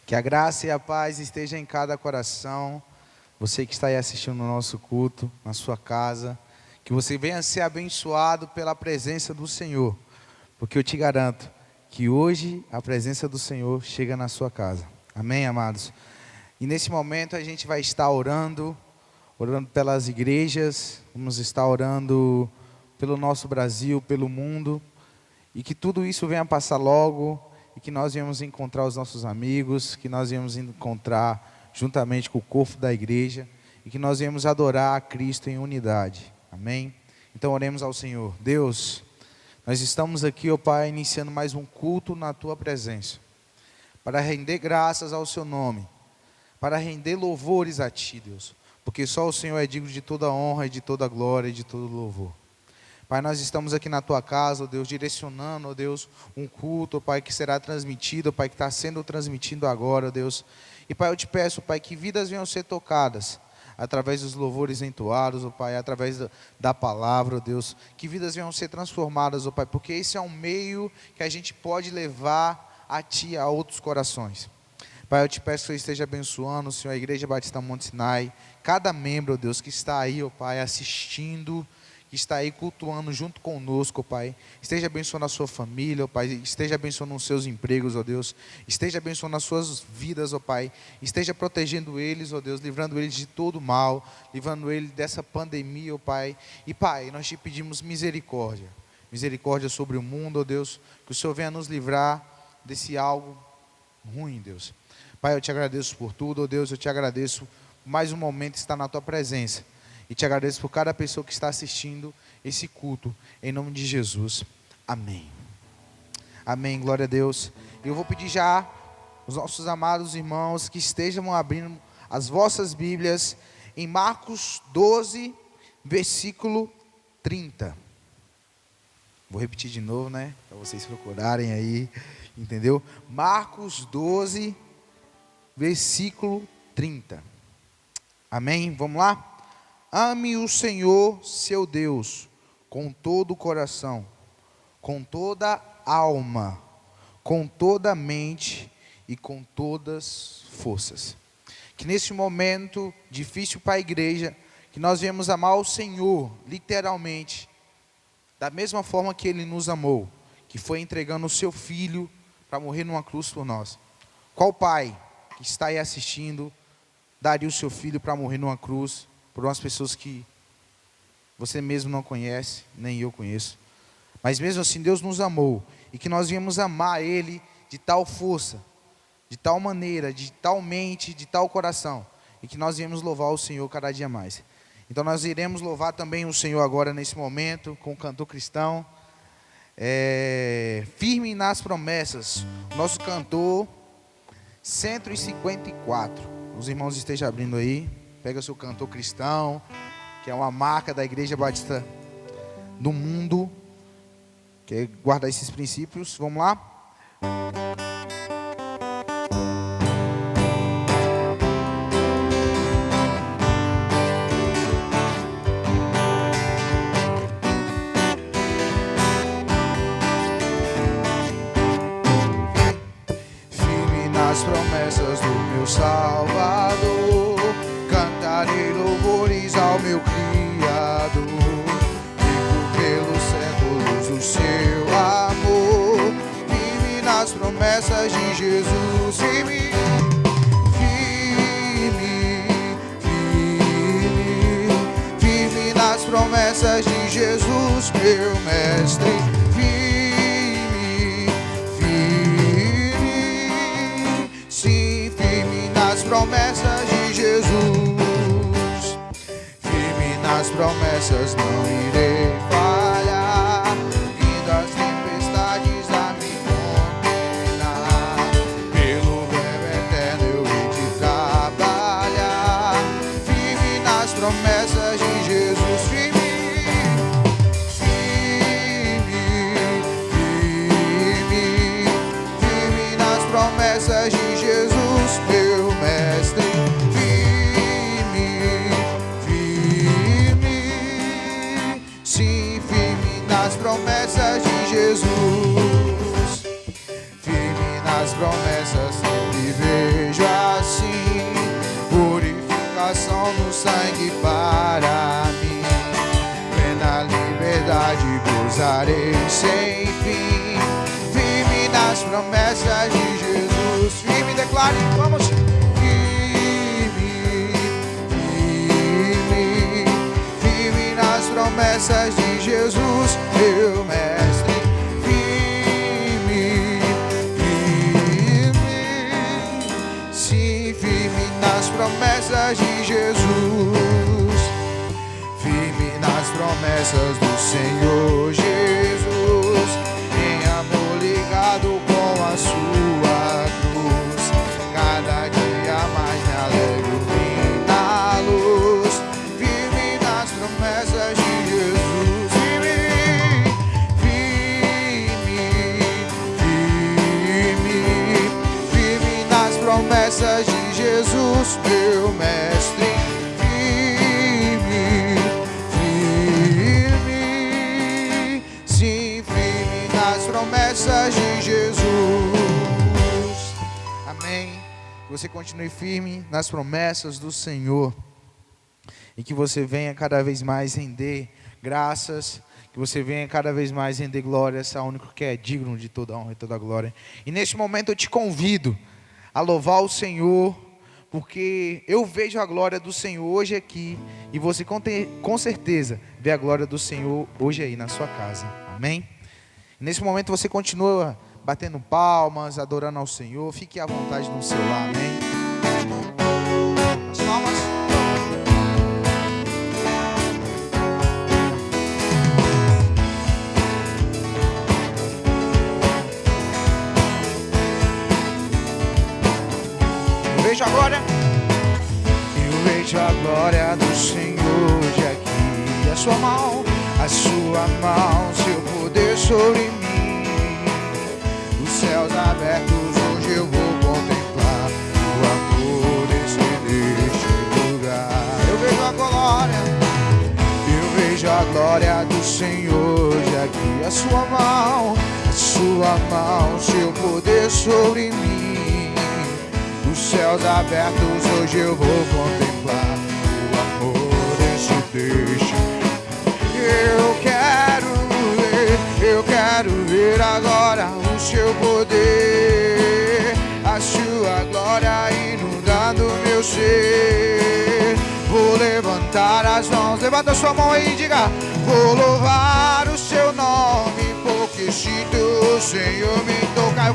Que a graça e a paz esteja em cada coração. Você que está aí assistindo o nosso culto, na sua casa, que você venha ser abençoado pela presença do Senhor, porque eu te garanto que hoje a presença do Senhor chega na sua casa. Amém, amados? E nesse momento a gente vai estar orando pelas igrejas, vamos estar orando pelo nosso Brasil, pelo mundo, e que tudo isso venha passar logo, e que nós venhamos encontrar os nossos amigos, que nós venhamos encontrar juntamente com o corpo da igreja, e que nós venhamos adorar a Cristo em unidade. Amém? Então oremos ao Senhor. Deus, nós estamos aqui, ó Pai, iniciando mais um culto na Tua presença, para render graças ao Seu nome, para render louvores a Ti, Deus, porque só o Senhor é digno de toda honra e de toda glória e de todo louvor. Pai, nós estamos aqui na Tua casa, ó Deus, direcionando, ó Deus, um culto, ó Pai, que será transmitido, ó Pai, que está sendo transmitido agora, ó Deus. E Pai, eu te peço, Pai, que vidas venham ser tocadas, através dos louvores entoados, ó Pai, através da palavra, ó Deus. Que vidas venham ser transformadas, ó Pai, porque esse é um meio que a gente pode levar a Ti, a outros corações. Pai, eu te peço que o Senhor esteja abençoando, Senhor, a Igreja Batista Monte Sinai, cada membro, ó Deus, que está aí, ó Pai, assistindo, que está aí cultuando junto conosco, ó Pai. Esteja abençoando a sua família, ó Pai. Esteja abençoando os seus empregos, ó Deus. Esteja abençoando as suas vidas, ó Pai. Esteja protegendo eles, ó Deus, livrando eles de todo mal, livrando eles dessa pandemia, ó Pai. E Pai, nós te pedimos misericórdia. Misericórdia sobre o mundo, ó Deus. Que o Senhor venha nos livrar desse algo ruim, Deus. Pai, eu te agradeço por tudo, ó Deus. Eu te agradeço por mais um momento de estar na Tua presença. E te agradeço por cada pessoa que está assistindo esse culto, em nome de Jesus. Amém. Amém, glória a Deus. Eu vou pedir já os nossos amados irmãos que estejam abrindo as vossas Bíblias em Marcos 12, versículo 30. Vou repetir de novo, né? Para vocês procurarem aí, entendeu? Marcos 12, versículo 30. Amém? Vamos lá? Ame o Senhor, seu Deus, com todo o coração, com toda a alma, com toda a mente e com todas as forças. Que nesse momento difícil para a igreja, que nós venhamos amar o Senhor, literalmente, da mesma forma que Ele nos amou, que foi entregando o seu Filho para morrer numa cruz por nós. Qual pai que está aí assistindo daria o seu filho para morrer numa cruz por umas pessoas que você mesmo não conhece, nem eu conheço? Mas mesmo assim Deus nos amou, e que nós viemos amar Ele de tal força, de tal maneira, de tal mente, de tal coração, e que nós viemos louvar o Senhor cada dia mais. Então nós iremos louvar também o Senhor agora nesse momento, com o cantor cristão, firme nas promessas, nosso cantor 154, os irmãos estejam abrindo aí. Pega o seu cantor cristão, que é uma marca da Igreja Batista do mundo, quer guardar esses princípios. Vamos lá? Firme nas promessas do meu Salvador, cantarei louvores ao meu Criador, vivo pelos séculos o seu amor, firme nas promessas de Jesus, firme, firme nas promessas de Jesus, meu mestre, firme, sim, firme nas promessas de Jesus. As promessas não irei falhar, vindo as tempestades a me condenar, pelo verbo eterno eu hei de trabalhar, firme nas promessas de Jesus, firme, firme nas promessas de Jesus, meu mestre. Nas promessas de Jesus, firme nas promessas de viver. sangue para mim. Plena liberdade gozarei sem fim. Firme nas promessas de Jesus. Firme, declare, vamos. Firme, firme, firme nas promessas de Jesus, meu mestre. Firme, firme, sim, firme nas promessas de Jesus. Firme nas promessas do Senhor Jesus. Em amor ligado com a sua cruz. Cada dia mais me alegro na luz. Firme nas promessas de Jesus. Firme, firme, firme, firme nas promessas de Jesus, meu mestre. Firme, firme, sim, firme nas promessas de Jesus. Amém. Que você continue firme nas promessas do Senhor e que você venha cada vez mais render graças, que você venha cada vez mais render glórias ao único que é digno de toda honra e toda glória. E neste momento eu te convido a louvar o Senhor, porque eu vejo a glória do Senhor hoje aqui e você com certeza vê a glória do Senhor hoje aí na sua casa. Amém? Nesse momento você continua batendo palmas, adorando ao Senhor. Fique à vontade no seu lar, amém? As palmas. Eu vejo a glória. Eu vejo a glória do Senhor hoje aqui. A sua mão, seu poder sobre mim. Os céus abertos, hoje eu vou contemplar o amor deste lugar. Eu vejo a glória do Senhor hoje aqui. A sua mão, seu poder sobre mim. Os céus abertos, hoje eu vou contemplar o amor deste. Eu quero ver agora o seu poder, a sua glória inundando meu ser. Vou levantar as mãos, levanta sua mão aí e diga: vou louvar o seu nome, porque se o Senhor me tocar,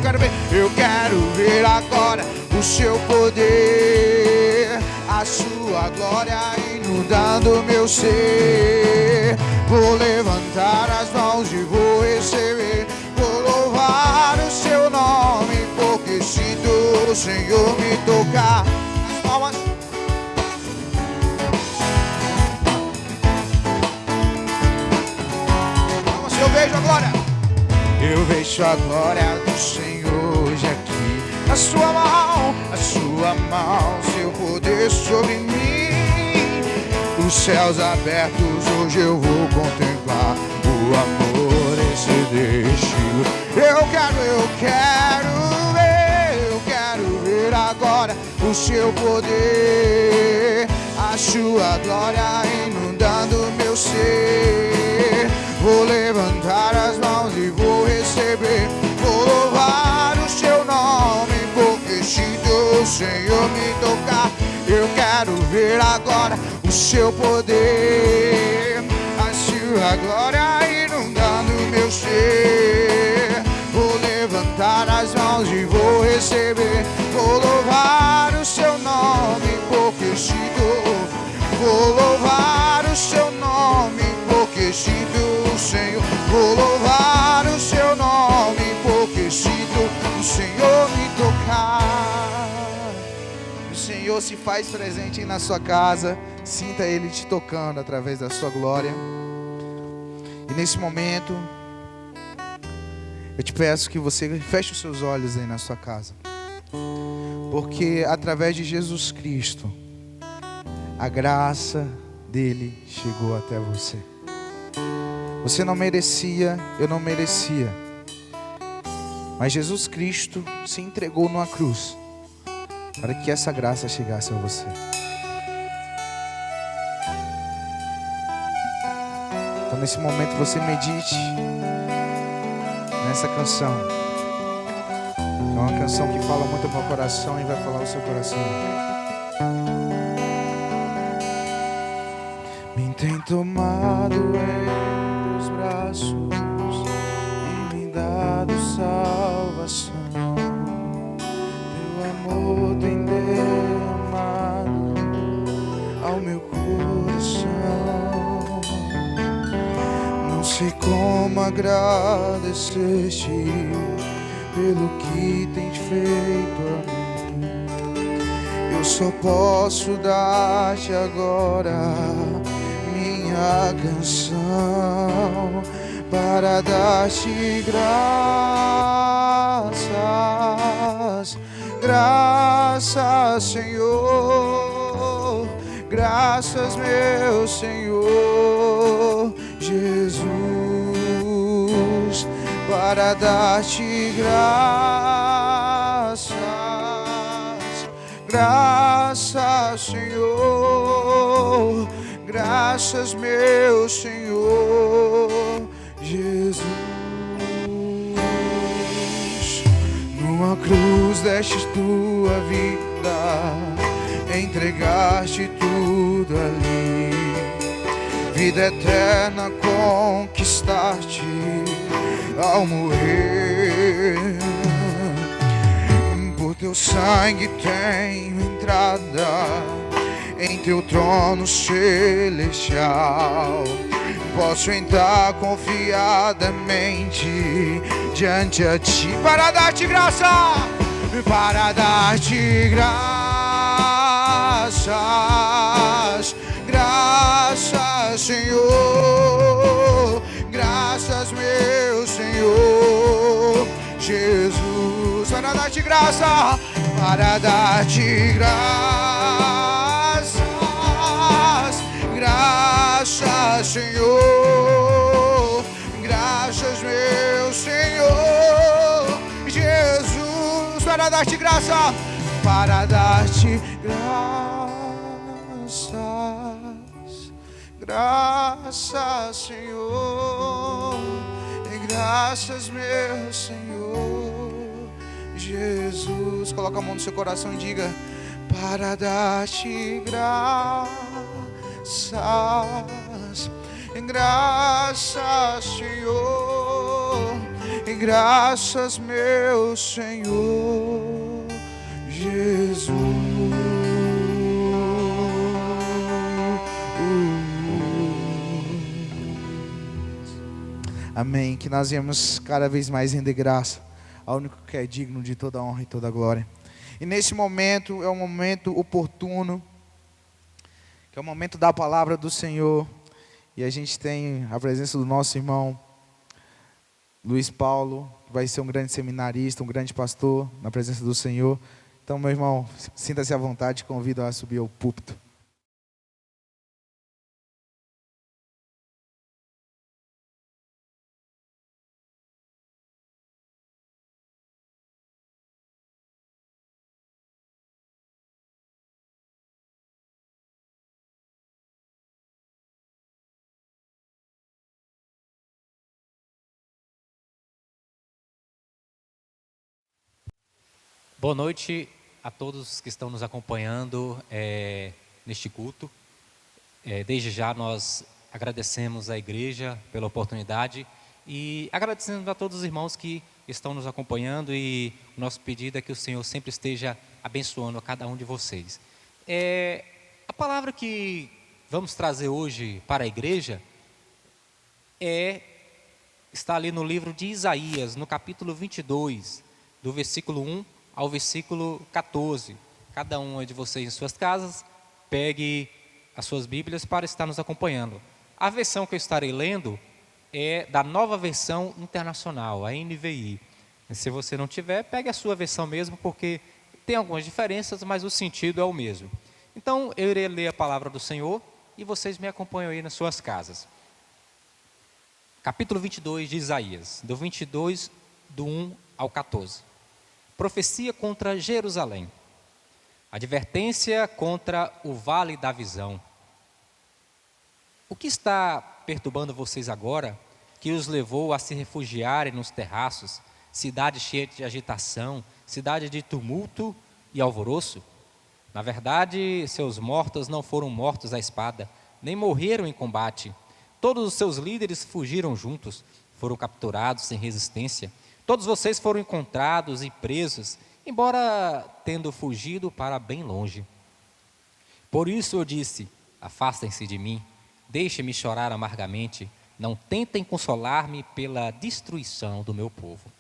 eu quero ver agora o seu poder, a sua glória inundando meu ser. Vou levantar as mãos e vou receber. Vou louvar o seu nome, porque se o Senhor me tocar. As palmas. Vamos, eu vejo a glória. Eu vejo a glória do Senhor hoje aqui. A sua mão, seu poder sobre mim. Os céus abertos, hoje eu vou contemplar o amor destino. Eu quero ver agora o seu poder, a sua glória inundando meu ser. Vou levantar as mãos e vou receber. Vou louvar o seu nome, porque se o Senhor me tocar, eu quero ver agora o seu poder, a sua glória inundando meu ser. Vou levantar as mãos e vou receber. Vou louvar o seu nome, porque se vou louvar o seu nome, porque sinto o Senhor. Vou louvar o seu nome, porque sinto o Senhor me tocar. O Senhor se faz presente na sua casa. Sinta Ele te tocando através da sua glória. E nesse momento, eu te peço que você feche os seus olhos aí na sua casa. Porque através de Jesus Cristo, a graça dele chegou até você. Você não merecia, eu não merecia. Mas Jesus Cristo se entregou numa cruz para que essa graça chegasse a você. nesse momento você medite nessa canção. É uma canção que fala muito ao meu coração e vai falar ao seu coração. Me tem tomado em teus braços e me dado salvação. Teu amor tem derramado ao meu coração. Não sei como agradecer-te pelo que tens feito a mim. Eu só posso dar-te agora minha canção para dar-te graças, graças, Senhor, graças, meu Senhor Jesus, para dar-te graças, graças, Senhor, graças, meu Senhor Jesus. Numa cruz destes tua vida, entregaste tudo ali. Vida eterna conquistaste ao morrer. Por teu sangue tenho entrada em teu trono celestial. Posso entrar confiadamente diante a ti para dar-te graça, para dar-te graças, graças, Senhor, graças, meu Senhor Jesus, para dar-te graça, para dar-te graças, graças, Senhor, graças, meu Senhor Jesus, para dar-te graça, para dar-te graças, graças, Senhor, e graças, meu Senhor Jesus. Coloca a mão no seu coração e diga: para dar-te graças, graças, Senhor, e graças, meu Senhor Jesus. Amém. Que nós viemos cada vez mais render graça ao único que é digno de toda honra e toda glória. E nesse momento é um momento oportuno, que é o momento da palavra do Senhor. E a gente tem a presença do nosso irmão Luiz Paulo, que vai ser um grande seminarista, um grande pastor na presença do Senhor. Então, meu irmão, sinta-se à vontade, convido a subir ao púlpito. Boa noite a todos que estão nos acompanhando neste culto. Desde já nós agradecemos à igreja pela oportunidade e agradecemos a todos os irmãos que estão nos acompanhando, e o nosso pedido é que o Senhor sempre esteja abençoando a cada um de vocês. A palavra que vamos trazer hoje para a igreja está ali no livro de Isaías, no capítulo 22, do versículo 1 ao versículo 14. Cada um de vocês em suas casas, pegue as suas Bíblias para estar nos acompanhando. A versão que eu estarei lendo é da Nova Versão Internacional, a NVI. Se você não tiver, pegue a sua versão mesmo, porque tem algumas diferenças, mas o sentido é o mesmo. Então, eu irei ler a palavra do Senhor e vocês me acompanham aí nas suas casas. Capítulo 22 de Isaías, do 22, do 1 ao 14. Profecia contra Jerusalém. Advertência contra o vale da visão. O que está perturbando vocês agora, que os levou a se refugiarem nos terraços, cidade cheia de agitação, cidade de tumulto e alvoroço? Na verdade, seus mortos não foram mortos à espada, nem morreram em combate. Todos os seus líderes fugiram juntos, foram capturados sem resistência. Todos vocês foram encontrados e presos, embora tendo fugido para bem longe. Por isso eu disse: afastem-se de mim, deixem-me chorar amargamente, não tentem consolar-me pela destruição do meu povo.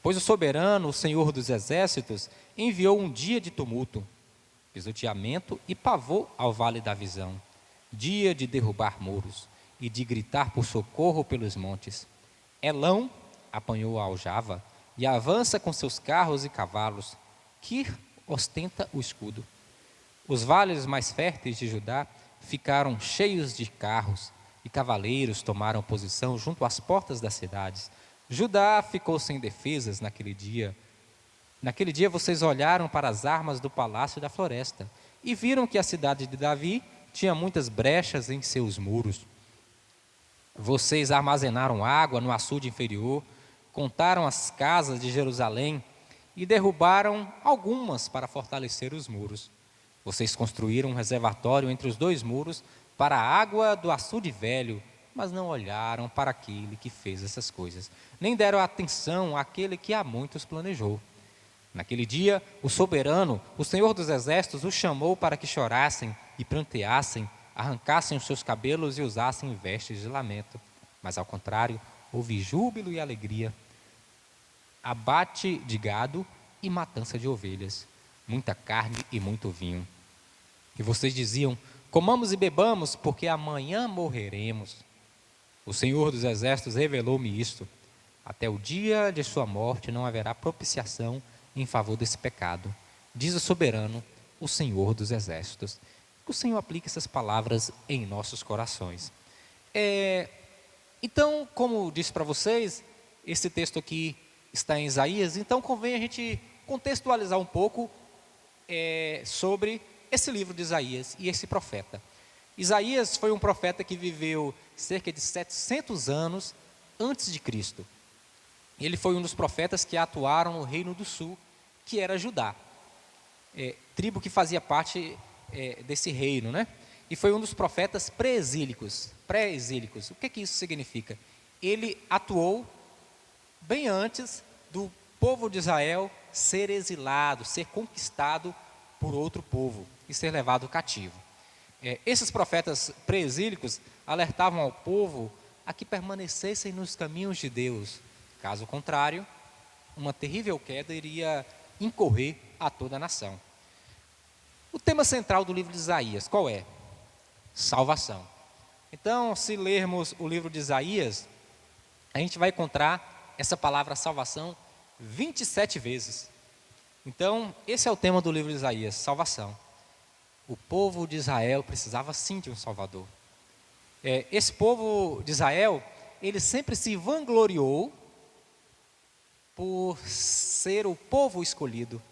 Pois o soberano, o Senhor dos exércitos, enviou um dia de tumulto, pisoteamento e pavor ao vale da visão, dia de derrubar muros e de gritar por socorro pelos montes. Elão apanhou a aljava e avança com seus carros e cavalos. Quir ostenta o escudo. Os vales mais férteis de Judá ficaram cheios de carros, e cavaleiros tomaram posição junto às portas das cidades. Judá ficou sem defesas naquele dia. Naquele dia vocês olharam para as armas do palácio da floresta e viram que a cidade de Davi tinha muitas brechas em seus muros. Vocês armazenaram água no açude inferior, contaram as casas de Jerusalém e derrubaram algumas para fortalecer os muros. Vocês construíram um reservatório entre os dois muros para a água do açude velho, mas não olharam para aquele que fez essas coisas, nem deram atenção àquele que há muitos planejou. Naquele dia, o soberano, o Senhor dos exércitos, os chamou para que chorassem e pranteassem, arrancassem os seus cabelos e usassem vestes de lamento. Mas, ao contrário, houve júbilo e alegria, abate de gado e matança de ovelhas, muita carne e muito vinho. E vocês diziam: comamos e bebamos, porque amanhã morreremos. O Senhor dos exércitos revelou-me isto: até o dia de sua morte não haverá propiciação em favor desse pecado, diz o soberano, o Senhor dos exércitos. Que o Senhor aplique essas palavras em nossos corações. Então, como disse para vocês, esse texto aqui está em Isaías, então convém a gente contextualizar um pouco sobre esse livro de Isaías e esse profeta. Isaías foi um profeta que viveu cerca de 700 anos antes de Cristo. Ele foi um dos profetas que atuaram no Reino do Sul, que era Judá, tribo que fazia parte desse reino, né? E foi um dos profetas pré-exílicos. O que isso significa? Ele atuou bem antes do povo de Israel ser exilado, ser conquistado por outro povo e ser levado cativo. Esses profetas pré-exílicos alertavam ao povo a que permanecessem nos caminhos de Deus. Caso contrário, uma terrível queda iria incorrer a toda a nação. O tema central do livro de Isaías, qual é? Salvação. Então, se lermos o livro de Isaías, a gente vai encontrar essa palavra salvação 27 vezes. Então, esse é o tema do livro de Isaías, salvação. O povo de Israel precisava sim de um Salvador. Esse povo de Israel, ele sempre se vangloriou por ser o povo escolhido.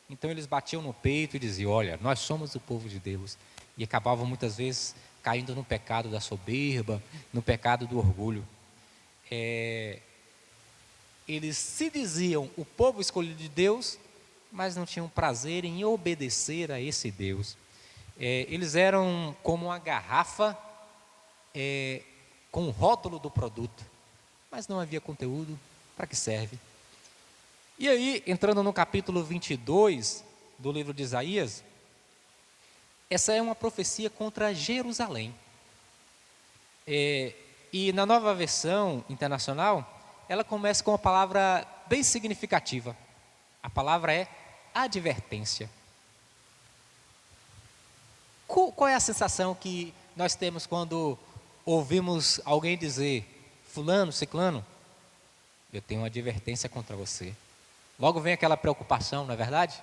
Então eles batiam no peito e diziam: olha, nós somos o povo de Deus. E acabavam muitas vezes caindo no pecado da soberba, no pecado do orgulho. Eles se diziam o povo escolhido de Deus, mas não tinham prazer em obedecer a esse Deus. Eles eram como uma garrafa com o rótulo do produto, mas não havia conteúdo. Para que serve? E aí, entrando no capítulo 22 do livro de Isaías, essa é uma profecia contra Jerusalém. E na nova versão internacional, ela começa com uma palavra bem significativa. A palavra é advertência. Qual é a sensação que nós temos quando ouvimos alguém dizer: fulano, ciclano, eu tenho uma advertência contra você? Logo vem aquela preocupação, não é verdade?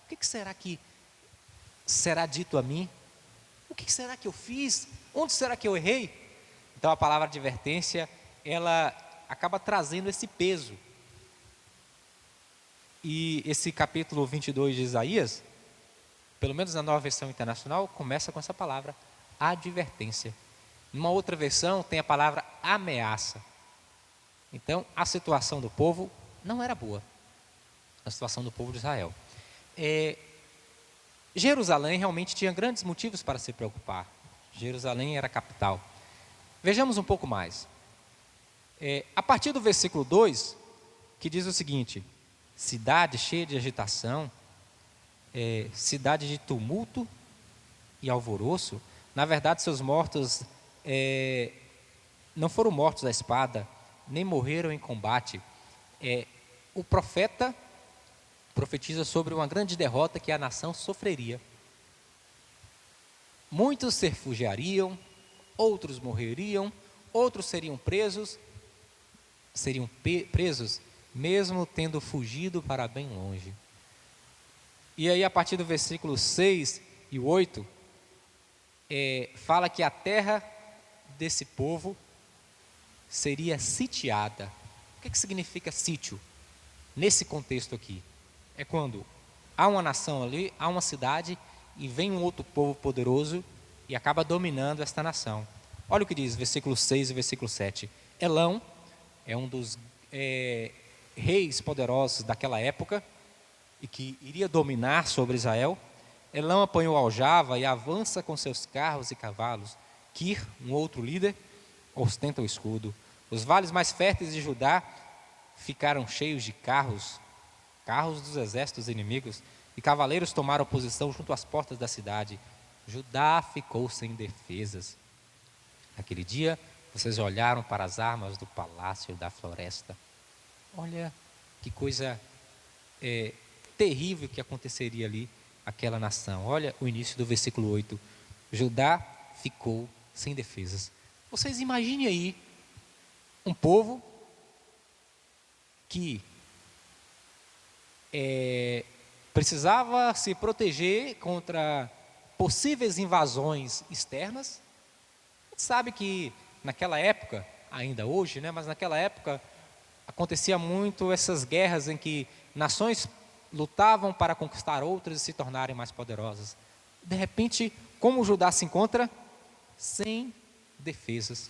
O que será que será dito a mim? O que será que eu fiz? Onde será que eu errei? Então a palavra advertência, ela acaba trazendo esse peso. E esse capítulo 22 de Isaías, pelo menos na nova versão internacional, começa com essa palavra, advertência. Numa outra versão tem a palavra ameaça. Então, a situação do povo não era boa. A situação do povo de Israel. Jerusalém realmente tinha grandes motivos para se preocupar. Jerusalém era a capital. Vejamos um pouco mais. A partir do versículo 2, que diz o seguinte: cidade cheia de agitação, cidade de tumulto e alvoroço. Na verdade, seus mortos não foram mortos à espada, nem morreram em combate. O profeta profetiza sobre uma grande derrota que a nação sofreria. Muitos se refugiariam, outros morreriam, outros seriam presos mesmo tendo fugido para bem longe. E aí, a partir do versículo 6 e 8, fala que a terra desse povo seria sitiada. O que significa sítio? Nesse contexto aqui, é quando há uma nação ali, há uma cidade, e vem um outro povo poderoso e acaba dominando esta nação. Olha o que diz, versículo 6 e versículo 7. Elão é um dos reis poderosos daquela época e que iria dominar sobre Israel. Elão apanhou aljava e avança com seus carros e cavalos. Quir, um outro líder, ostenta o escudo. Os vales mais férteis de Judá ficaram cheios de carros dos exércitos inimigos, e cavaleiros tomaram posição junto às portas da cidade. Judá ficou sem defesas. Naquele dia, vocês olharam para as armas do palácio da floresta. Olha que coisa terrível que aconteceria ali, aquela nação. Olha o início do versículo 8. Judá ficou sem defesas. Vocês imaginem aí um povo que precisava se proteger contra possíveis invasões externas. A gente sabe que naquela época, ainda hoje, mas naquela época acontecia muito essas guerras em que nações lutavam para conquistar outras e se tornarem mais poderosas. De repente, como Judá se encontra? Sem defesas.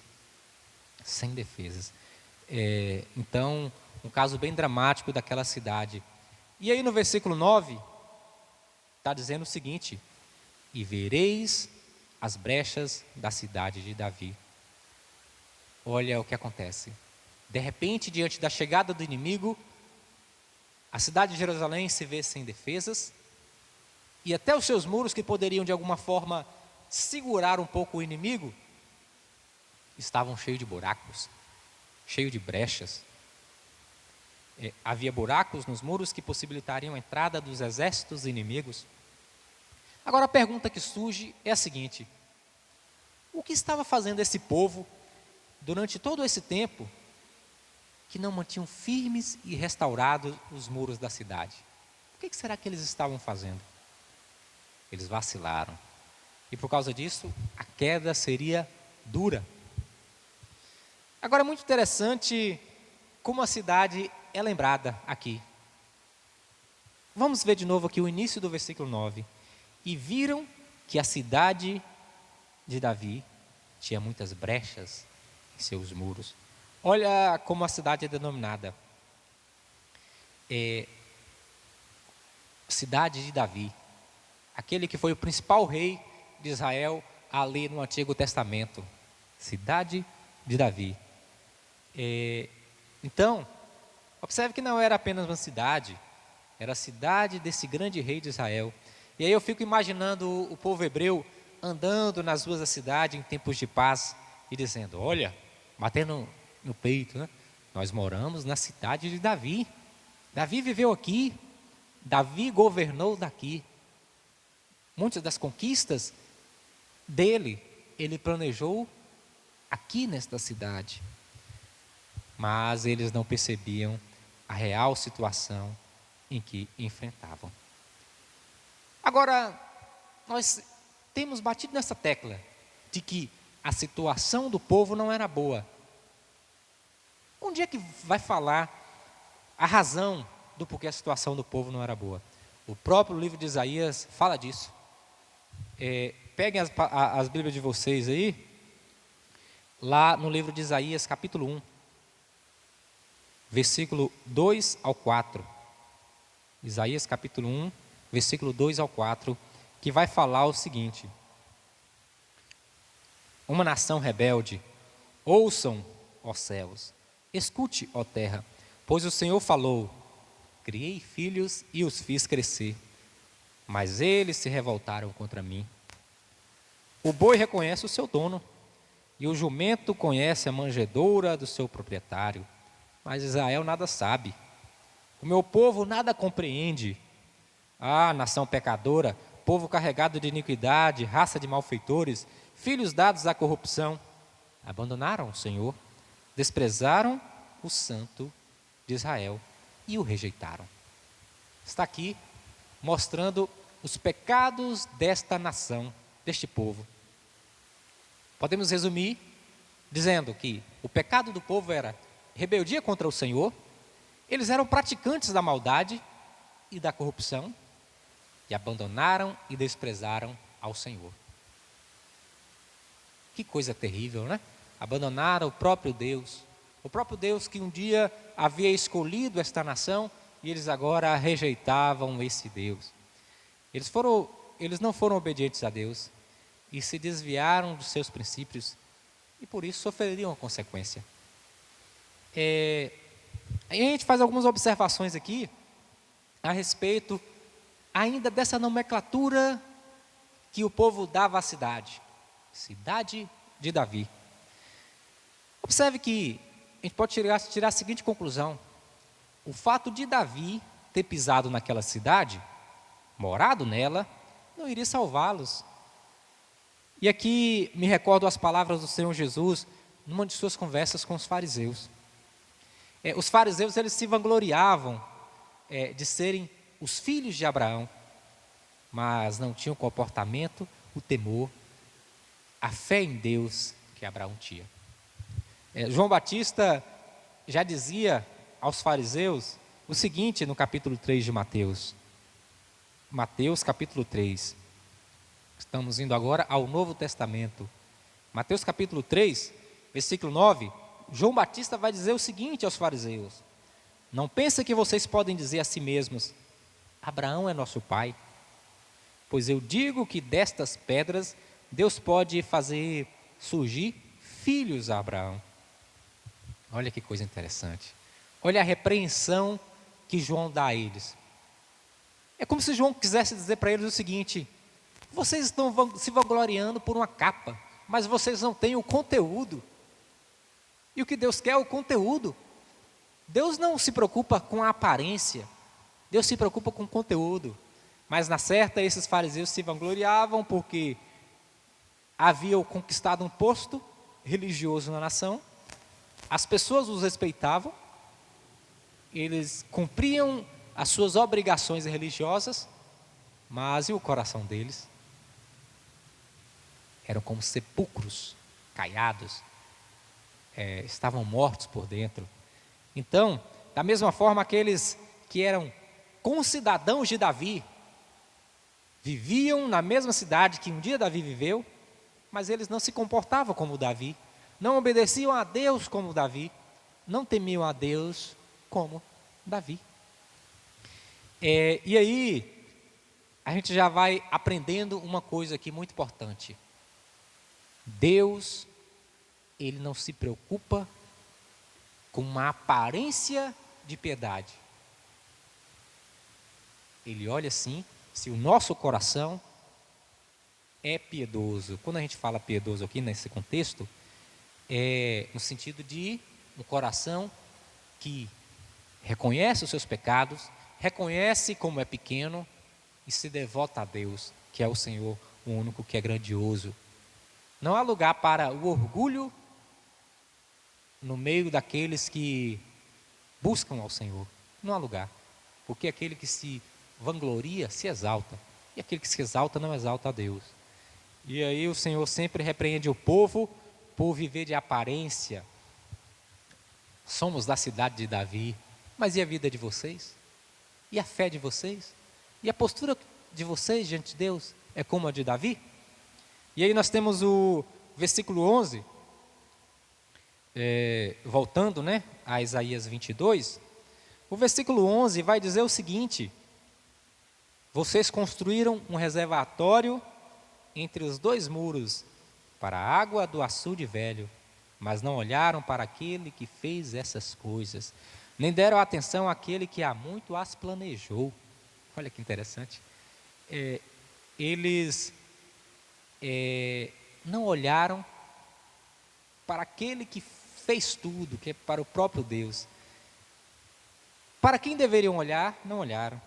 Sem defesas. Então, um caso bem dramático daquela cidade. E aí no versículo 9, está dizendo o seguinte: e vereis as brechas da cidade de Davi. Olha o que acontece. De repente, diante da chegada do inimigo, a cidade de Jerusalém se vê sem defesas, e até os seus muros, que poderiam de alguma forma segurar um pouco o inimigo, estavam cheios de buracos, cheios de brechas. Havia buracos nos muros que possibilitariam a entrada dos exércitos inimigos. Agora a pergunta que surge é a seguinte: o que estava fazendo esse povo durante todo esse tempo que não mantinham firmes e restaurados os muros da cidade? O que será que eles estavam fazendo? Eles vacilaram. E por causa disso, a queda seria dura. Agora é muito interessante como a cidade é lembrada aqui. Vamos ver de novo aqui o início do versículo 9. E viram que a cidade de Davi tinha muitas brechas em seus muros. Olha como a cidade é denominada. Cidade de Davi. Aquele que foi o principal rei de Israel ali no Antigo Testamento. Cidade de Davi. Então, observe que não era apenas uma cidade, era a cidade desse grande rei de Israel. E aí eu fico imaginando o povo hebreu andando nas ruas da cidade em tempos de paz e dizendo: olha, batendo no peito, nós moramos na cidade de Davi. Davi viveu aqui, Davi governou daqui. Muitas das conquistas dele, ele planejou aqui nesta cidade. Mas eles não percebiam a real situação em que enfrentavam. Agora, nós temos batido nessa tecla de que a situação do povo não era boa. Onde é que vai falar a razão do porquê a situação do povo não era boa? O próprio livro de Isaías fala disso. Peguem as Bíblias de vocês aí lá no livro de Isaías, capítulo 1, versículo 2 ao 4. Isaías, capítulo 1, versículo 2 ao 4, que vai falar o seguinte: uma nação rebelde, ouçam, ó céus, escute, ó terra, pois o Senhor falou, criei filhos e os fiz crescer, mas eles se revoltaram contra mim. O boi reconhece o seu dono, e o jumento conhece a manjedoura do seu proprietário, mas Israel nada sabe. O meu povo nada compreende. Ah, nação pecadora, povo carregado de iniquidade, raça de malfeitores, filhos dados à corrupção, abandonaram o Senhor, desprezaram o Santo de Israel e o rejeitaram. Está aqui mostrando os pecados desta nação, deste povo. Podemos resumir dizendo que o pecado do povo era rebeldia contra o Senhor, eles eram praticantes da maldade e da corrupção e abandonaram e desprezaram ao Senhor. Que coisa terrível, né? Abandonaram o próprio Deus que um dia havia escolhido esta nação, e eles agora rejeitavam esse Deus. Eles não foram obedientes a Deus e se desviaram dos seus princípios, e por isso sofreriam a consequência. Aí a gente faz algumas observações aqui a respeito ainda dessa nomenclatura que o povo dava à cidade, cidade de Davi. Observe que a gente pode tirar a seguinte conclusão: o fato de Davi ter pisado naquela cidade, morado nela, não iria salvá-los. E aqui me recordo as palavras do Senhor Jesus numa de suas conversas com os fariseus. Os fariseus, eles se vangloriavam de serem os filhos de Abraão, mas não tinham o comportamento, o temor, a fé em Deus que Abraão tinha. João Batista já dizia aos fariseus o seguinte no capítulo 3 de Mateus. Mateus capítulo 3. Estamos indo agora ao Novo Testamento. Mateus capítulo 3, versículo 9. João Batista vai dizer o seguinte aos fariseus: não pensem que vocês podem dizer a si mesmos, Abraão é nosso pai, pois eu digo que destas pedras Deus pode fazer surgir filhos a Abraão. Olha que coisa interessante. Olha a repreensão que João dá a eles. É como se João quisesse dizer para eles o seguinte: vocês estão se vangloriando por uma capa, mas vocês não têm o conteúdo. E o que Deus quer é o conteúdo. Deus não se preocupa com a aparência, Deus se preocupa com o conteúdo. Mas na certa, esses fariseus se vangloriavam porque haviam conquistado um posto religioso na nação, as pessoas os respeitavam, eles cumpriam as suas obrigações religiosas, mas e o coração deles? Eram como sepulcros caiados, estavam mortos por dentro. Então, da mesma forma, aqueles que eram concidadãos de Davi, viviam na mesma cidade que um dia Davi viveu, mas eles não se comportavam como Davi, não obedeciam a Deus como Davi, não temiam a Deus como Davi. E aí, a gente já vai aprendendo uma coisa aqui muito importante. Deus, Ele não se preocupa com uma aparência de piedade. Ele olha assim, se o nosso coração é piedoso. Quando a gente fala piedoso aqui nesse contexto, é no sentido de um coração que reconhece os seus pecados, reconhece como é pequeno e se devota a Deus, que é o Senhor, o único que é grandioso. Não há lugar para o orgulho no meio daqueles que buscam ao Senhor. Não há lugar, porque aquele que se vangloria se exalta, e aquele que se exalta não exalta a Deus. E aí o Senhor sempre repreende o povo por viver de aparência. Somos da cidade de Davi, mas e a vida de vocês? E a fé de vocês? E a postura de vocês diante de Deus é como a de Davi? E aí nós temos o versículo 11, voltando, né, a Isaías 22, o versículo 11 vai dizer o seguinte: vocês construíram um reservatório entre os dois muros para a água do açude velho, mas não olharam para aquele que fez essas coisas, nem deram atenção àquele que há muito as planejou. Olha que interessante. Eles não olharam para aquele que fez tudo, que é para o próprio Deus. Para quem deveriam olhar, não olharam.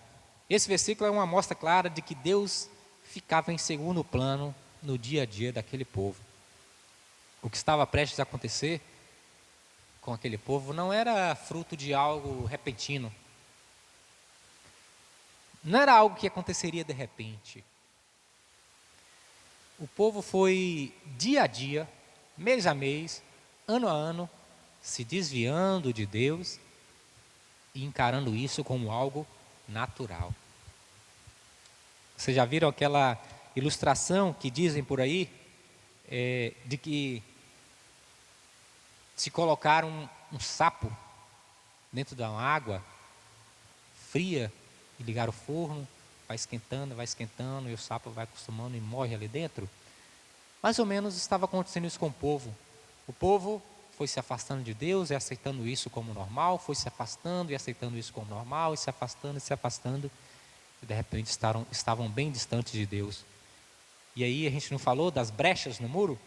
Esse versículo é uma amostra clara de que Deus ficava em segundo plano no dia a dia daquele povo. O que estava prestes a acontecer com aquele povo não era fruto de algo repentino. Não era algo que aconteceria de repente. O povo foi dia a dia, mês a mês, ano a ano, se desviando de Deus e encarando isso como algo natural. Vocês já viram aquela ilustração que dizem por aí, de que se colocar um sapo dentro da água fria e ligar o forno, vai esquentando e o sapo vai acostumando e morre ali dentro? Mais ou menos estava acontecendo isso com o povo. O povo foi se afastando de Deus e aceitando isso como normal, foi se afastando e aceitando isso como normal, e se afastando, e de repente estavam bem distantes de Deus. E aí a gente não falou das brechas no muro?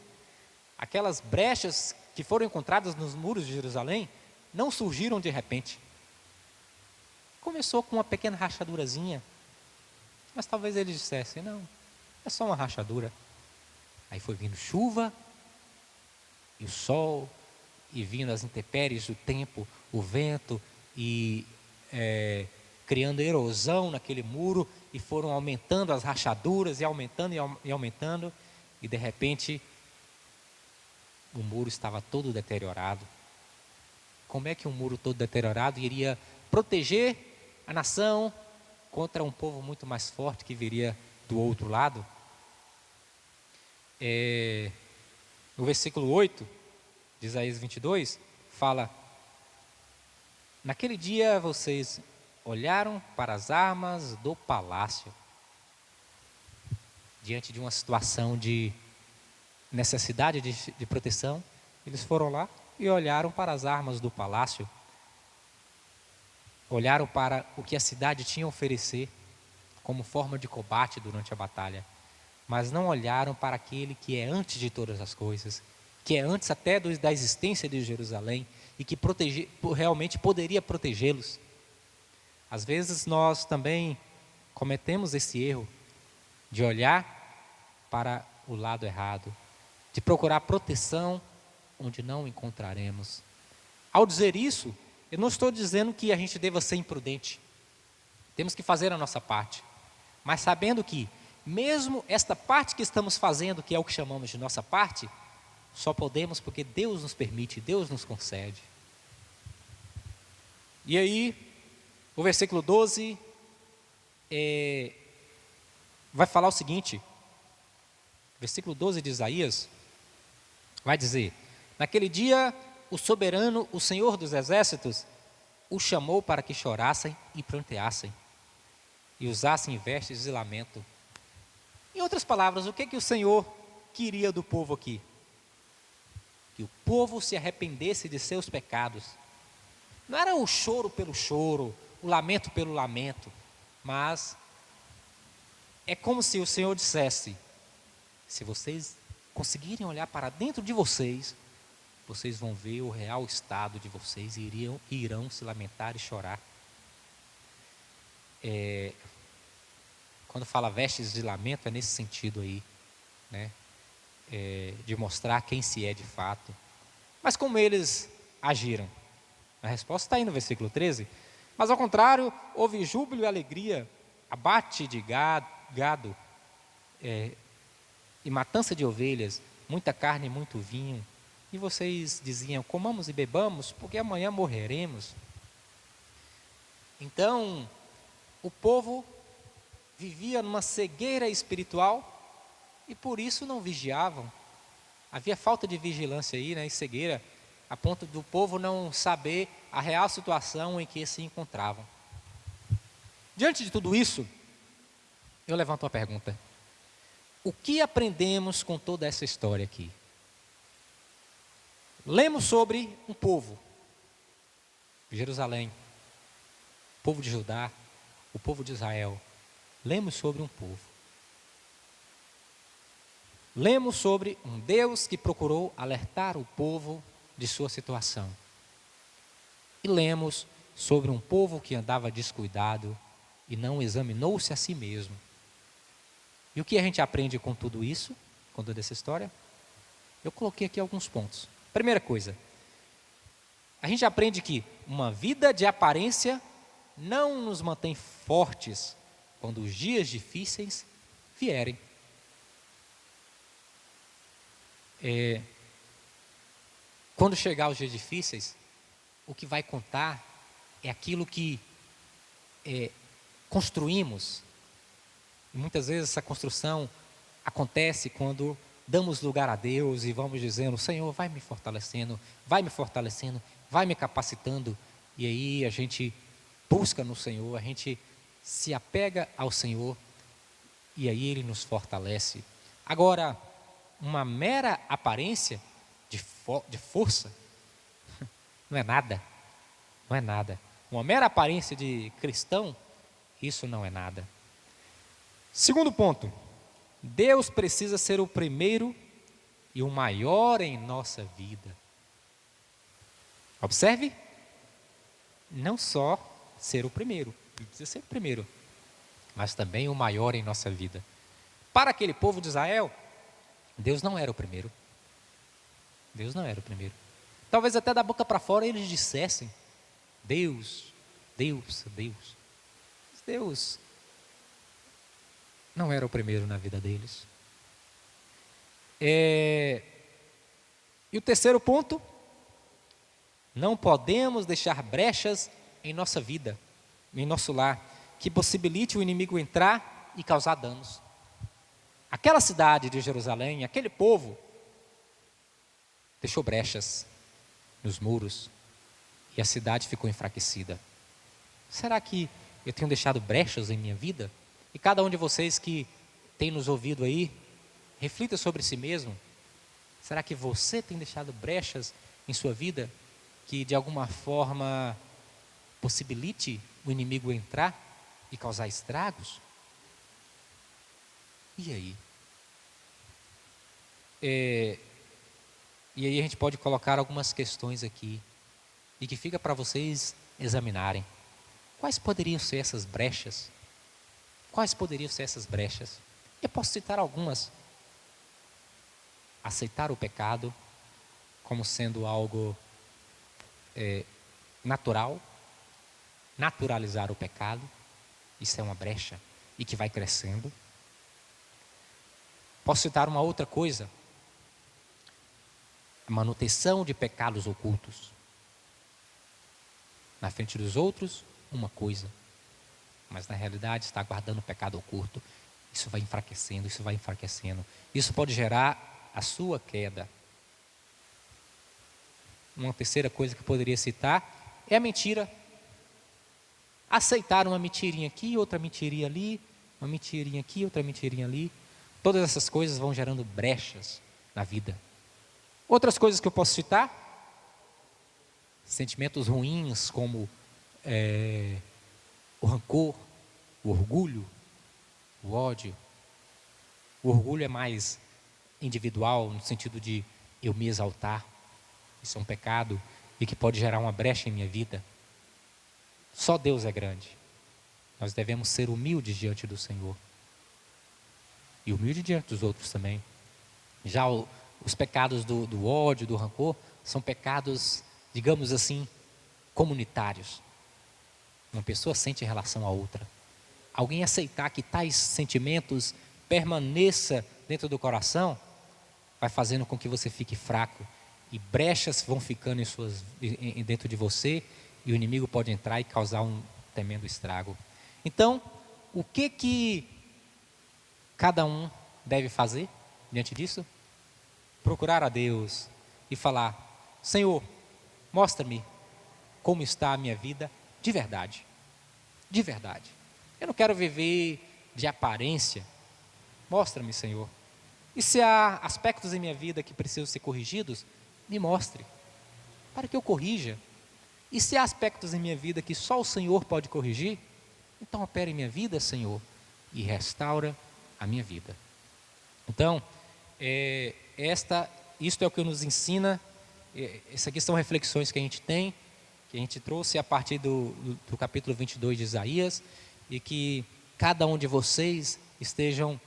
Aquelas brechas que foram encontradas nos muros de Jerusalém não surgiram de repente. Começou com uma pequena rachadurazinha, mas talvez eles dissessem: não, é só uma rachadura. Aí foi vindo chuva, e o sol, e vindo as intempéries do tempo, o vento, e criando erosão naquele muro, e foram aumentando as rachaduras, e aumentando, e aumentando, e de repente o muro estava todo deteriorado. Como é que um muro todo deteriorado iria proteger a nação contra um povo muito mais forte que viria do outro lado? No versículo 8 de Isaías 22, fala: naquele dia vocês olharam para as armas do palácio. Diante de uma situação de necessidade de proteção, eles foram lá e olharam para as armas do palácio. Olharam para o que a cidade tinha a oferecer como forma de combate durante a batalha, mas não olharam para aquele que é antes de todas as coisas, que é antes até da existência de Jerusalém, e que realmente poderia protegê-los. Às vezes nós também cometemos esse erro de olhar para o lado errado, de procurar proteção onde não encontraremos. Ao dizer isso, eu não estou dizendo que a gente deva ser imprudente. Temos que fazer a nossa parte, mas sabendo que mesmo esta parte que estamos fazendo, que é o que chamamos de nossa parte, só podemos porque Deus nos permite, Deus nos concede. E aí, o versículo 12 vai falar o seguinte, versículo 12 de Isaías, vai dizer: naquele dia o soberano, o Senhor dos exércitos, o chamou para que chorassem e pranteassem, e usassem vestes de lamento. Em outras palavras, o que o Senhor queria do povo aqui? Que o povo se arrependesse de seus pecados. Não era o choro pelo choro, o lamento pelo lamento, mas é como se o Senhor dissesse: se vocês conseguirem olhar para dentro de vocês, vocês vão ver o real estado de vocês e irão se lamentar e chorar. Quando fala vestes de lamento, é nesse sentido aí, né? De mostrar quem se é de fato. Mas como eles agiram? A resposta está aí no versículo 13. Mas ao contrário, houve júbilo e alegria, abate de gado, e matança de ovelhas, muita carne e muito vinho. E vocês diziam: comamos e bebamos, porque amanhã morreremos. Então, o povo vivia numa cegueira espiritual e por isso não vigiavam. Havia falta de vigilância aí, né, e cegueira. a ponto do povo não saber a real situação em que se encontravam. Diante de tudo isso, eu levanto uma pergunta: o que aprendemos com toda essa história aqui? Lemos sobre um povo, Jerusalém, o povo de Judá, o povo de Israel. Lemos sobre um povo. Lemos sobre um Deus que procurou alertar o povo de sua situação. E lemos sobre um povo que andava descuidado e não examinou-se a si mesmo. E o que a gente aprende com tudo isso, com toda essa história? Eu coloquei aqui alguns pontos. Primeira coisa, a gente aprende que uma vida de aparência não nos mantém fortes quando os dias difíceis vierem. Quando chegar os dias difíceis, o que vai contar é aquilo que construímos. E muitas vezes essa construção acontece quando damos lugar a Deus e vamos dizendo: Senhor, vai me fortalecendo, vai me capacitando. E aí a gente busca no Senhor, a gente se apega ao Senhor e aí Ele nos fortalece. Agora, uma mera aparência de força não é nada, não é nada. Uma mera aparência de cristão, isso não é nada. Segundo ponto, Deus precisa ser o primeiro e o maior em nossa vida. Observe, não só ser o primeiro, Ele precisa ser o primeiro, mas também o maior em nossa vida. Para aquele povo de Israel, Deus não era o primeiro. Deus não era o primeiro. Talvez até da boca para fora eles dissessem: Deus, Deus, Deus. Mas Deus não era o primeiro na vida deles. E o terceiro ponto: não podemos deixar brechas em nossa vida, em nosso lar, que possibilite o inimigo entrar e causar danos. Aquela cidade de Jerusalém, aquele povo, deixou brechas nos muros e a cidade ficou enfraquecida. Será que eu tenho deixado brechas em minha vida? E cada um de vocês que tem nos ouvido aí, reflita sobre si mesmo. Será que você tem deixado brechas em sua vida que de alguma forma possibilite o inimigo entrar e causar estragos? E aí? E aí a gente pode colocar algumas questões aqui e que fica para vocês examinarem. Quais poderiam ser essas brechas? Quais poderiam ser essas brechas? Eu posso citar algumas. Aceitar o pecado como sendo algo natural, naturalizar o pecado, isso é uma brecha e que vai crescendo. Posso citar uma outra coisa: a manutenção de pecados ocultos. Na frente dos outros, uma coisa, mas na realidade está guardando o pecado oculto. Isso vai enfraquecendo, isso vai enfraquecendo. Isso pode gerar a sua queda. Uma terceira coisa que eu poderia citar é a mentira. Aceitar uma mentirinha aqui, outra mentirinha ali, uma mentirinha aqui, outra mentirinha ali. Todas essas coisas vão gerando brechas na vida. Outras coisas que eu posso citar: sentimentos ruins como o rancor, o orgulho, o ódio. O orgulho é mais individual, no sentido de eu me exaltar. Isso é um pecado e que pode gerar uma brecha em minha vida. Só Deus é grande. Nós devemos ser humildes diante do Senhor. E humilde diante dos outros também. Já os pecados do ódio, do rancor, são pecados, digamos assim, comunitários. Uma pessoa sente em relação à outra. Alguém aceitar que tais sentimentos permaneçam dentro do coração, vai fazendo com que você fique fraco. E brechas vão ficando dentro de você, e o inimigo pode entrar e causar um tremendo estrago. Então, o que cada um deve fazer diante disso? Procurar a Deus e falar: Senhor, mostra-me como está a minha vida de verdade. De verdade. Eu não quero viver de aparência. Mostra-me, Senhor. E se há aspectos em minha vida que precisam ser corrigidos, me mostre, para que eu corrija. E se há aspectos em minha vida que só o Senhor pode corrigir, então opere em minha vida, Senhor, e restaura a minha vida. Então, isto é o que nos ensina, essas aqui são reflexões que a gente tem, que a gente trouxe a partir do capítulo 22 de Isaías, e que cada um de vocês estejam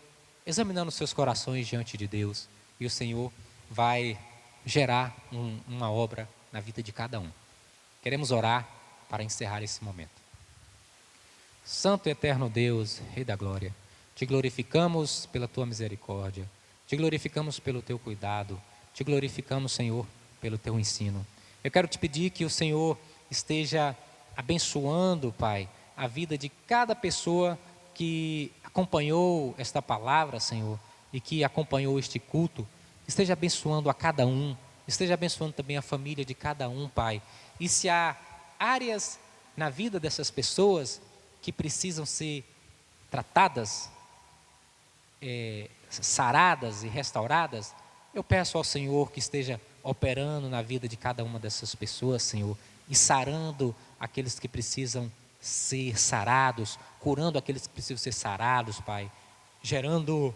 examinando seus corações diante de Deus, e o Senhor vai gerar uma obra na vida de cada um. Queremos orar para encerrar esse momento. Santo e eterno Deus, Rei da Glória, te glorificamos pela tua misericórdia, te glorificamos pelo teu cuidado, te glorificamos, Senhor, pelo teu ensino. Eu quero te pedir que o Senhor esteja abençoando, Pai, a vida de cada pessoa que acompanhou esta palavra, Senhor, e que acompanhou este culto. Esteja abençoando a cada um, esteja abençoando também a família de cada um, Pai. E se há áreas na vida dessas pessoas que precisam ser tratadas, saradas e restauradas, eu peço ao Senhor que esteja operando na vida de cada uma dessas pessoas, Senhor, e sarando aqueles que precisam ser sarados, curando aqueles que precisam ser sarados, Pai, gerando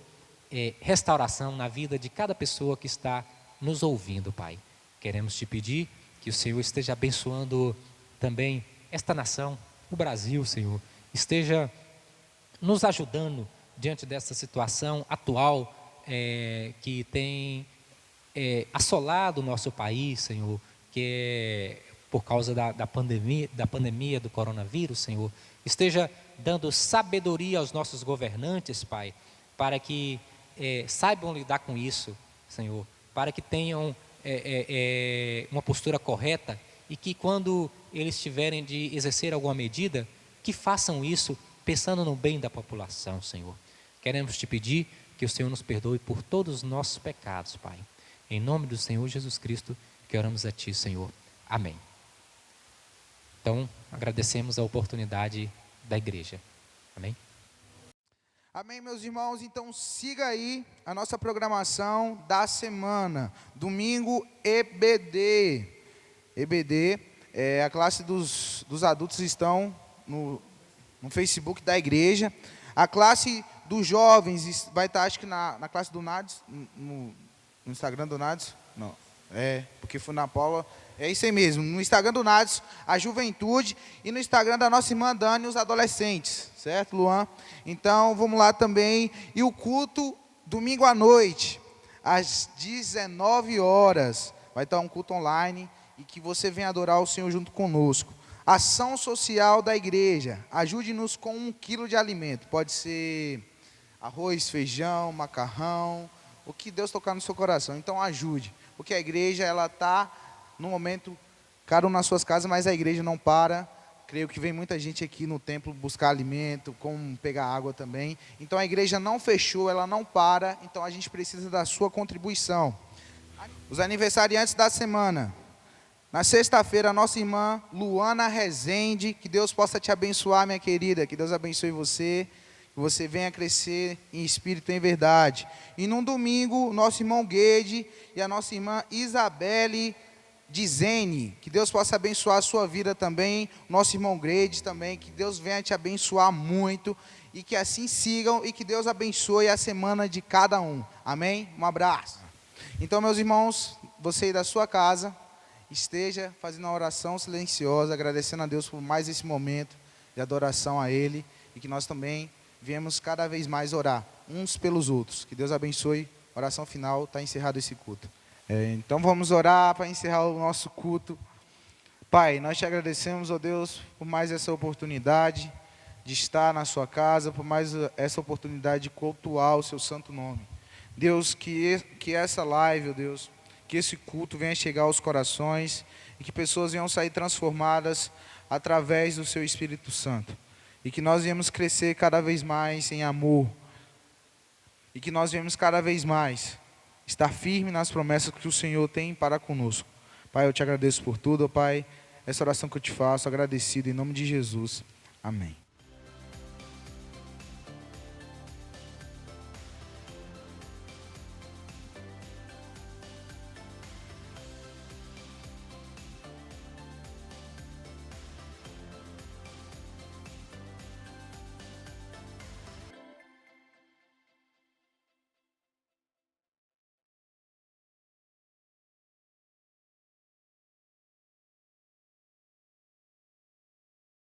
restauração na vida de cada pessoa que está nos ouvindo, Pai. Queremos te pedir que o Senhor esteja abençoando também esta nação, o Brasil, Senhor, esteja nos ajudando diante dessa situação atual que tem assolado o nosso país, Senhor, que é por causa da pandemia do coronavírus, Senhor. Esteja dando sabedoria aos nossos governantes, Pai, para que saibam lidar com isso, Senhor, para que tenham uma postura correta e que quando eles tiverem de exercer alguma medida, que façam isso pensando no bem da população, Senhor. Queremos te pedir que o Senhor nos perdoe por todos os nossos pecados, Pai. Em nome do Senhor Jesus Cristo, que oramos a Ti, Senhor. Amém. Então, agradecemos a oportunidade da igreja. Amém? Amém, meus irmãos. Então, siga aí a nossa programação da semana. Domingo, EBD. EBD, a classe dos adultos estão no Facebook da igreja. A classe dos jovens vai estar, acho que na classe do Nades, no Instagram do Nades. Não, porque foi na Paula. É isso aí mesmo, no Instagram do Nades, a juventude, e no Instagram da nossa irmã Dani, os adolescentes, certo, Luan? Então, vamos lá também. E o culto, domingo à noite, às 19 horas, vai estar um culto online, e que você venha adorar o Senhor junto conosco. Ação social da igreja, ajude-nos com 1 quilo de alimento, pode ser arroz, feijão, macarrão, o que Deus tocar no seu coração, então ajude, porque a igreja, ela está no momento, cada um nas suas casas, mas a igreja não para. Creio que vem muita gente aqui no templo buscar alimento, como pegar água também. Então a igreja não fechou, ela não para. Então a gente precisa da sua contribuição. Os aniversariantes da semana. Na sexta-feira, a nossa irmã Luana Rezende. Que Deus possa te abençoar, minha querida. Que Deus abençoe você. Que você venha crescer em espírito e em verdade. E no domingo, nosso irmão Guede e a nossa irmã Isabelle Dizene, que Deus possa abençoar a sua vida também, nosso irmão Grede também, que Deus venha te abençoar muito, e que assim sigam, e que Deus abençoe a semana de cada um, amém? Um abraço. Então, meus irmãos, você aí da sua casa, esteja fazendo uma oração silenciosa, agradecendo a Deus por mais esse momento de adoração a Ele, e que nós também viemos cada vez mais orar, uns pelos outros, que Deus abençoe, oração final, está encerrado esse culto. Então vamos orar para encerrar o nosso culto. Pai, nós te agradecemos, ó Deus, por mais essa oportunidade de estar na sua casa, por mais essa oportunidade de cultuar o seu santo nome. Deus, que essa live, ó Deus, que esse culto venha chegar aos corações e que pessoas venham sair transformadas através do seu Espírito Santo. E que nós venhamos crescer cada vez mais em amor. E que nós venhamos cada vez mais estar firme nas promessas que o Senhor tem para conosco. Pai, eu te agradeço por tudo, ó Pai. Essa oração que eu te faço, agradecido em nome de Jesus. Amém.